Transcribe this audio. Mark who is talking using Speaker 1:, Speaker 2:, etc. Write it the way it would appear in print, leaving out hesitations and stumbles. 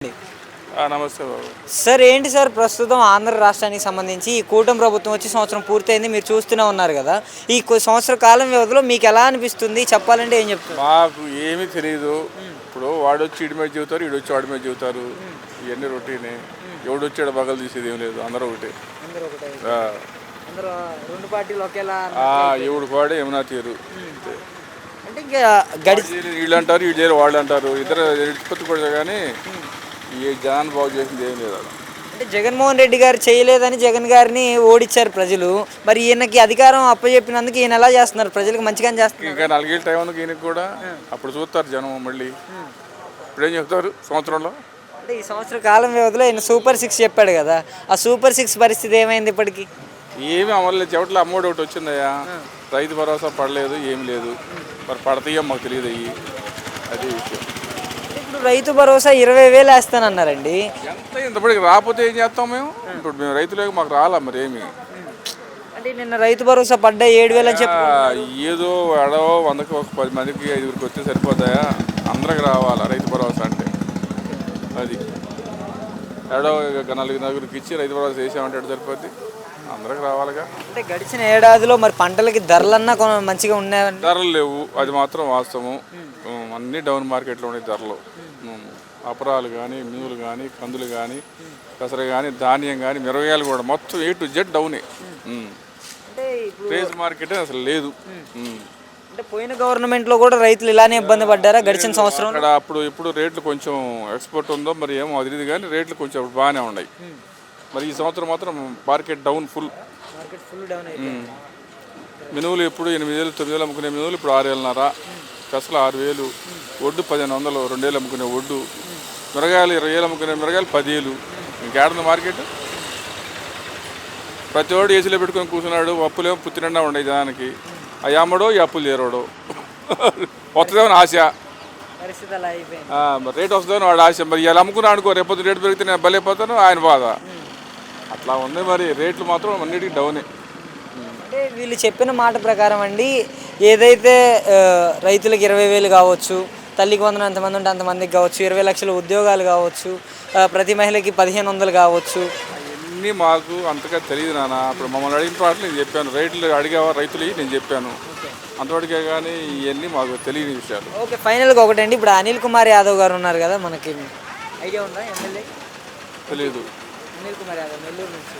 Speaker 1: నమస్తే బాబు.
Speaker 2: సార్ ఏంటి సార్ ప్రస్తుతం ఆంధ్ర రాష్ట్రానికి సంబంధించి ఈ కూటమి ప్రభుత్వం వచ్చి సంవత్సరం పూర్తయింది, మీరు చూస్తూనే ఉన్నారు కదా. ఈ సంవత్సర కాలం వ్యవధిలో మీకు ఎలా అనిపిస్తుంది, చెప్పాలంటే ఏం చెప్తారు?
Speaker 1: మాకు ఏమీ తెలియదు. ఇప్పుడు వాడు వచ్చి ఇడి మీద చెబుతారు, ఇడు వచ్చి వాడి మీద చెబుతారు. ఇవన్నీ రొటీనే. ఎవడు వచ్చాడు బగలు తీసేది ఏం లేదు, అందరూ ఒకటే.
Speaker 2: రెండు పార్టీలు ఒకేలా
Speaker 1: ఎవడు వాడే ఏమన్నా తీరు.
Speaker 2: అంటే ఇంకా గడిచి
Speaker 1: వీళ్ళు అంటారు, వీళ్ళు చేయరు, వాళ్ళు అంటారు. ఇద్దరు ఎడిచిపోతు కూడా కానీ ఈ జనాన్ని బాగు చేసింది ఏం లేదు.
Speaker 2: అంటే జగన్మోహన్ రెడ్డి గారు చేయలేదని జగన్ గారిని ఓడించారు ప్రజలు. మరి ఈయనకి అధికారం అప్పచెప్పినందుకు ఈయన ఎలా చేస్తున్నారు, ప్రజలకు మంచిగానే చేస్తున్నారు.
Speaker 1: ఇంకా 4 ఏళ్ళ టైం ఉంది ఈయనకి కూడా. అప్పుడు చూస్తారు జనం మళ్ళీ. ఇప్పుడేం చెప్తారు సంవత్సరంలో.
Speaker 2: అంటే ఈ సంవత్సర కాలం వ్యవధిలో ఈయన సూపర్ 6 చెప్పాడు కదా, ఆ సూపర్ 6 పరిస్థితి ఏమైంది ఇప్పటికి?
Speaker 1: ఏమి అమలు చెవట్లో అమ్మోడు ఒకటి వచ్చిందయ్యా. రైతు భరోసా పడలేదు, ఏం లేదు. మరి పడతాయో మాకు తెలియదు అయ్యి. అదే విషయం.
Speaker 2: ఇప్పుడు రైతు భరోసా 20,000 వేస్తానన్నారండి.
Speaker 1: ఎంత ఇంతప్పటికి రాకపోతే ఏం చేస్తాం మేము? ఇప్పుడు మేము రైతులకు మాకు రాలా మరి ఏమి.
Speaker 2: అంటే నిన్న రైతు భరోసా పడ్డా 7,000 అని చెప్పి
Speaker 1: ఏదో ఎడవో 100కి ఒక 10 మందికి 5గురికి వస్తే సరిపోతాయా? అందరికి రావాలా రైతు భరోసా అంటే. అది ఎడో 4 ఇచ్చి రైతు భరోసా వేసామంటే సరిపోద్ది. అందరికి రావాలిగా.
Speaker 2: అంటే గడిచిన ఏడాదిలో మరి పంటలకి ధరలన్నా మంచిగా ఉన్నాయండి.
Speaker 1: ధరలు లేవు, అది మాత్రం వాస్తవం. అన్నీ డౌన్ మార్కెట్లో ఉన్నాయి ధరలు. అపరాలు కానీ, మినువులు కానీ, కందులు కానీ, పెసర కానీ, ధాన్యం కానీ, మిరగాయలు కూడా మొత్తం A to Z డౌనే. రేజ్ మార్కెట్ అసలు లేదు.
Speaker 2: అంటే పోయిన గవర్నమెంట్లో కూడా రైతులు ఇలానే ఇబ్బంది పడ్డారా గడిచిన సంవత్సరం?
Speaker 1: అక్కడ ఇప్పుడు రేట్లు కొంచెం ఎక్స్పోర్ట్ ఉందో మరి ఏమో అది తెలియదు కానీ రేట్లు కొంచెం అప్పుడు బాగానే ఉన్నాయి. మరి ఈ సంవత్సరం మాత్రం మార్కెట్ డౌన్ ఫుల్. మినువులు ఎప్పుడు 8,000 9,000 అమ్ముకునే మినువులు ఇప్పుడు 6,500. పెసలు 6,000. ఒడ్డు 1,500, 2,000 అమ్ముకునే ఒడ్డు. మిరగాయలు 20,000 అమ్ముకునే మిరగాయలు 10,000. ఇంకేడుంది మార్కెట్? ప్రతి వాడు ఏసీలో పెట్టుకొని కూర్చున్నాడు. అప్పులేమో పుత్తినిండా ఉండే జనానికి. ఆ అమ్మడో ఈ అప్పులు చేరవడో. వస్తుందేమో ఆశ, మరి రేట్ వస్తుందని వాడు ఆశ. మరి ఇలా అమ్ముకున్నా అనుకో, రేపు రేటు పెరిగితే నేను బలైపోతాను, ఆయన బాధ. అట్లా ఉంది. మరి రేట్లు మాత్రం అన్నిటికీ డౌనే.
Speaker 2: అంటే వీళ్ళు చెప్పిన మాట ప్రకారం అండి, ఏదైతే రైతులకు 20,000 కావచ్చు, తల్లికి వందనం ఎంతమంది ఉంటే అంతమందికి కావచ్చు, 20 లక్షల ఉద్యోగాలు కావచ్చు, ప్రతి మహిళకి 1,500 కావచ్చు.
Speaker 1: అవన్నీ మాకు అంతగా తెలియదు నాన్న. ఇప్పుడు మమ్మల్ని అడిగిన పాటలు నేను చెప్పాను. రేట్లు అడిగేవా రైతులు నేను చెప్పాను. అంతవరకే కానీ ఇవన్నీ మాకు తెలియని విషయాలు.
Speaker 2: ఓకే, ఫైనల్గా ఒకటండి, ఇప్పుడు అనిల్ కుమార్ యాదవ్ గారు ఉన్నారు కదా, మనకి ఐడియా ఉందా ఎమ్మెల్యే?
Speaker 1: తెలియదు.
Speaker 2: అనిల్ కుమార్ యాదవ్ నెల్లూరు నుంచి.